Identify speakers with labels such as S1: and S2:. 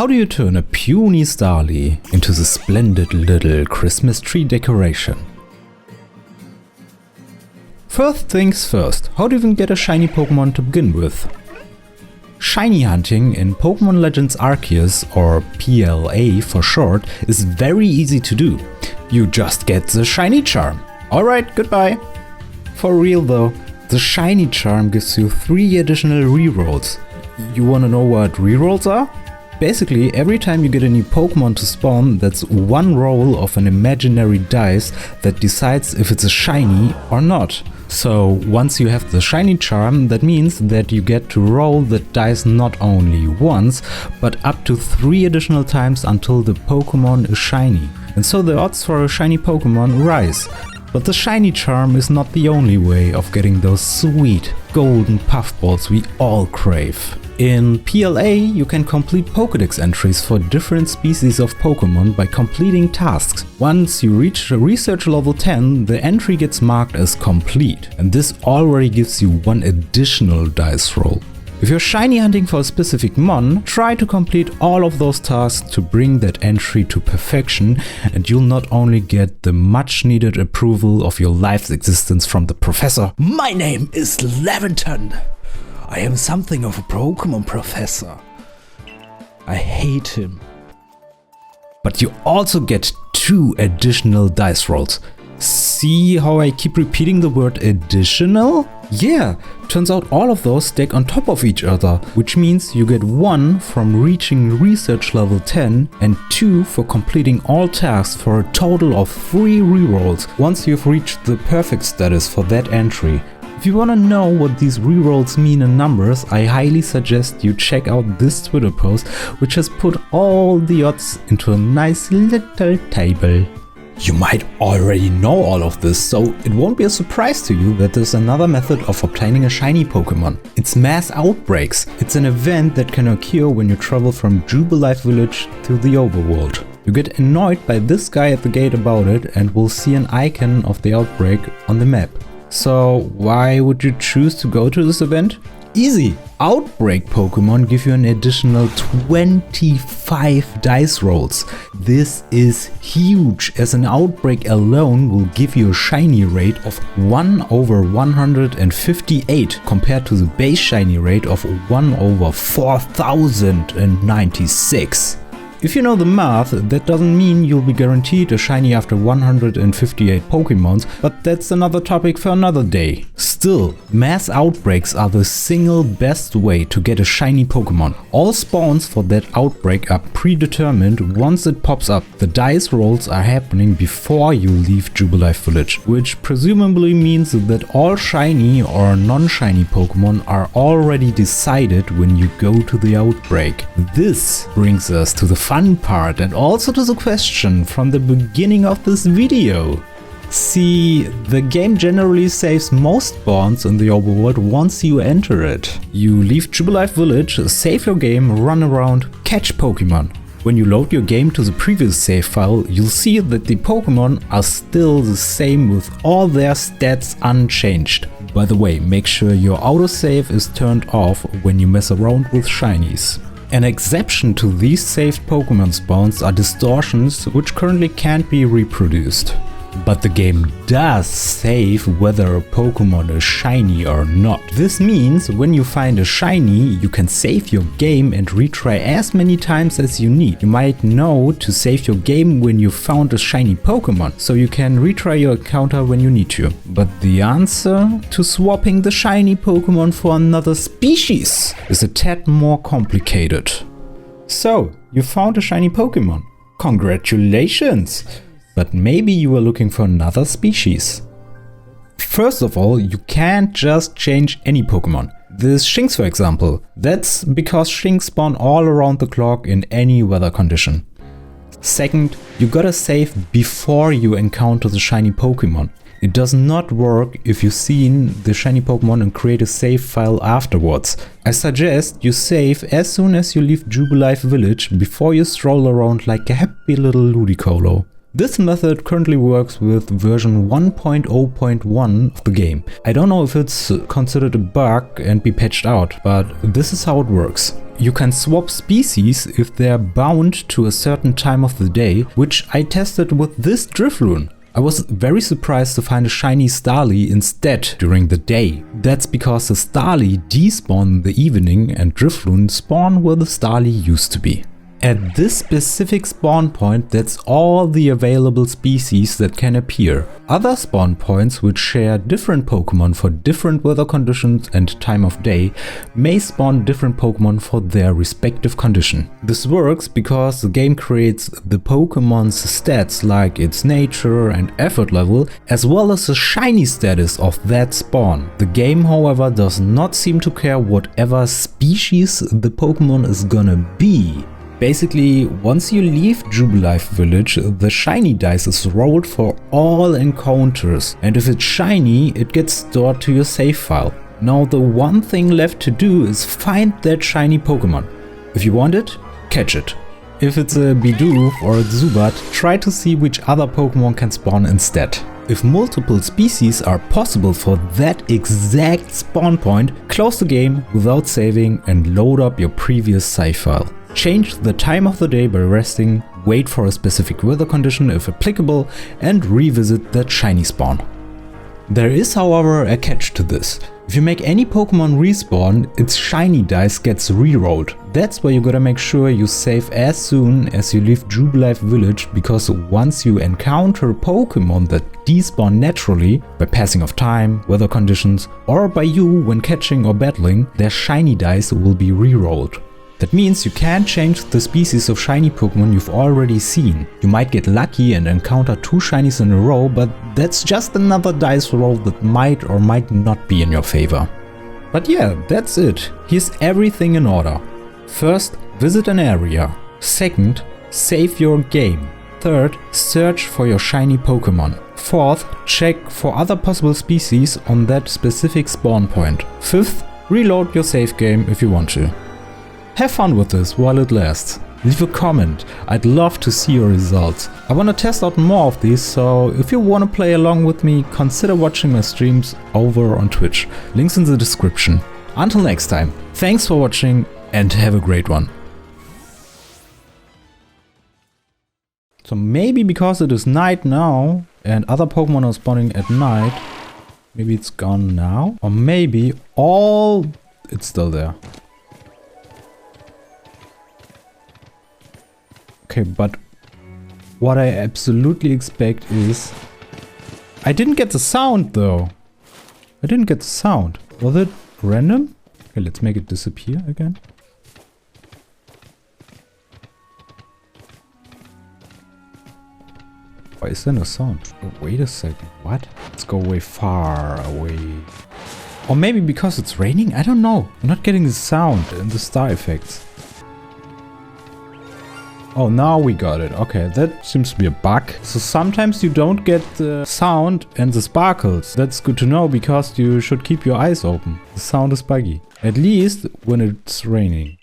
S1: How do you turn a puny Starly into the splendid little Christmas tree decoration? First things first, how do you even get a shiny Pokemon to begin with? Shiny hunting in Pokémon Legends Arceus, or PLA for short, is very easy to do. You just get the shiny charm. Alright, goodbye. For real though, the shiny charm gives you 3 additional rerolls. You wanna know what rerolls are? Basically, every time you get a new Pokemon to spawn, that's 1 roll of an imaginary dice that decides if it's a shiny or not. So once you have the shiny charm, that means that you get to roll the dice not only once, but up to 3 additional times until the Pokemon is shiny. And so the odds for a shiny Pokemon rise. But the shiny charm is not the only way of getting those sweet golden puffballs we all crave. In PLA, you can complete Pokédex entries for different species of Pokémon by completing tasks. Once you reach research level 10, the entry gets marked as complete, and this already gives you 1 additional dice roll. If you're shiny hunting for a specific mon, try to complete all of those tasks to bring that entry to perfection, and you'll not only get the much needed approval of your life's existence from the professor.
S2: My name is Levinton. I am something of a Pokémon professor. I hate him.
S1: But you also get 2 additional dice rolls. See how I keep repeating the word additional? Yeah, turns out all of those stack on top of each other, which means you get 1 from reaching research level 10 and 2 for completing all tasks for a total of 3 rerolls once you've reached the perfect status for that entry. If you wanna know what these rerolls mean in numbers, I highly suggest you check out this Twitter post, which has put all the odds into a nice little table. You might already know all of this, so it won't be a surprise to you that there's another method of obtaining a shiny Pokemon. It's mass outbreaks. It's an event that can occur when you travel from Jubilife village to the overworld. You get annoyed by this guy at the gate about it and will see an icon of the outbreak on the map. So why would you choose to go to this event? Easy! Outbreak Pokemon give you an additional 25 dice rolls. This is huge, as an outbreak alone will give you a shiny rate of 1 over 158 compared to the base shiny rate of 1 over 4096. If you know the math, that doesn't mean you'll be guaranteed a shiny after 158 Pokemons, but that's another topic for another day. Still, mass outbreaks are the single best way to get a shiny Pokemon. All spawns for that outbreak are predetermined once it pops up. The dice rolls are happening before you leave Jubilife village, which presumably means that all shiny or non-shiny Pokemon are already decided when you go to the outbreak. This brings us to the fun part and also to the question from the beginning of this video. See, the game generally saves most spawns in the overworld once you enter it. You leave Jubilife village, save your game, run around, catch Pokemon. When you load your game to the previous save file, you'll see that the Pokemon are still the same with all their stats unchanged. By the way, make sure your autosave is turned off when you mess around with shinies. An exception to these saved Pokemon spawns are distortions, which currently can't be reproduced. But the game does save whether a Pokemon is shiny or not. This means when you find a shiny, you can save your game and retry as many times as you need. You might know to save your game when you found a shiny Pokemon, so you can retry your encounter when you need to. But the answer to swapping the shiny Pokemon for another species is a tad more complicated. So, you found a shiny Pokemon. Congratulations! But maybe you were looking for another species. First of all, you can't just change any Pokemon. This Shinx, for example. That's because Shinx spawn all around the clock in any weather condition. Second, you gotta save before you encounter the shiny Pokemon. It does not work if you've seen the shiny Pokemon and create a save file afterwards. I suggest you save as soon as you leave Jubilife village before you stroll around like a happy little Ludicolo. This method currently works with version 1.0.1 of the game. I don't know if it's considered a bug and be patched out, but this is how it works. You can swap species if they're bound to a certain time of the day, which I tested with this Drifloon. I was very surprised to find a shiny Starly instead during the day. That's because the Starly despawn in the evening and Drifloon spawn where the Starly used to be. At this specific spawn point, that's all the available species that can appear. Other spawn points, which share different Pokémon for different weather conditions and time of day, may spawn different Pokémon for their respective condition. This works because the game creates the Pokémon's stats like its nature and effort level, as well as the shiny status of that spawn. The game, however, does not seem to care whatever species the Pokémon is gonna be. Basically, once you leave Jubilife Village, the shiny dice is rolled for all encounters, and if it's shiny, it gets stored to your save file. Now the one thing left to do is find that shiny Pokémon. If you want it, catch it. If it's a Bidoof or a Zubat, try to see which other Pokémon can spawn instead. If multiple species are possible for that exact spawn point, close the game without saving and load up your previous save file. Change the time of the day by resting, wait for a specific weather condition if applicable, and revisit that shiny spawn. There is, however, a catch to this. If you make any Pokémon respawn, its shiny dice gets rerolled. That's why you gotta make sure you save as soon as you leave Jubilife Village, because once you encounter Pokémon that despawn naturally, by passing of time, weather conditions, or by you when catching or battling, their shiny dice will be rerolled. That means you can't change the species of shiny Pokémon you've already seen. You might get lucky and encounter 2 shinies in a row, but that's just another dice roll that might or might not be in your favor. But yeah, that's it. Here's everything in order. First, visit an area. Second, save your game. Third, search for your shiny Pokémon. Fourth, check for other possible species on that specific spawn point. Fifth, reload your save game if you want to. Have fun with this while it lasts. Leave a comment, I'd love to see your results. I want to test out more of these, so if you want to play along with me, consider watching my streams over on Twitch. Links in the description. Until next time, thanks for watching and have a great one. So maybe because it is night now and other Pokemon are spawning at night, maybe it's gone now? Or maybe it's still there. Okay, but what I absolutely expect is... I didn't get the sound though. I didn't get the sound. Was it random? Okay, let's make it disappear again. Why is there no sound? Oh, wait a second. What? Let's go way far away. Or maybe because it's raining? I don't know. I'm not getting the sound and the star effects. Oh, now we got it. Okay, that seems to be a bug. So sometimes you don't get the sound and the sparkles. That's good to know because you should keep your eyes open. The sound is buggy. At least when it's raining.